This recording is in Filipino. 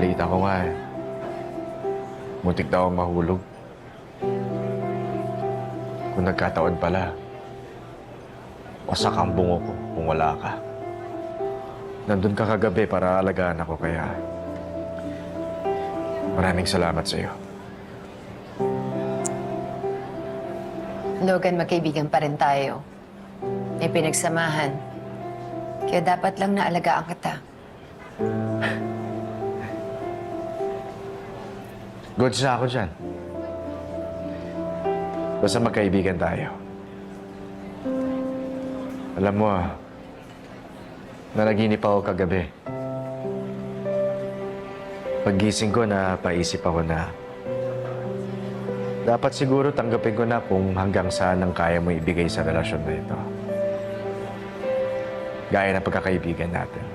Balita ko nga eh. Muntik daw akong mahulog. Kung nagkataon pala, wasak ang bungo ko kung wala ka. Nandun ka kagabi para alagaan ako, kaya maraming salamat sa iyo. Logan, magkaibigan pa rin tayo. May pinagsamahan. Kaya dapat lang naalagaan kita. Goods na ako dyan. Basta magkaibigan tayo. Alam mo nanaginip ako kagabi. Paggising ko, napaisip ako na dapat siguro tanggapin ko na kung hanggang saan ang kaya mo ibigay sa relasyon na ito. Gaya ng pagkakaibigan natin.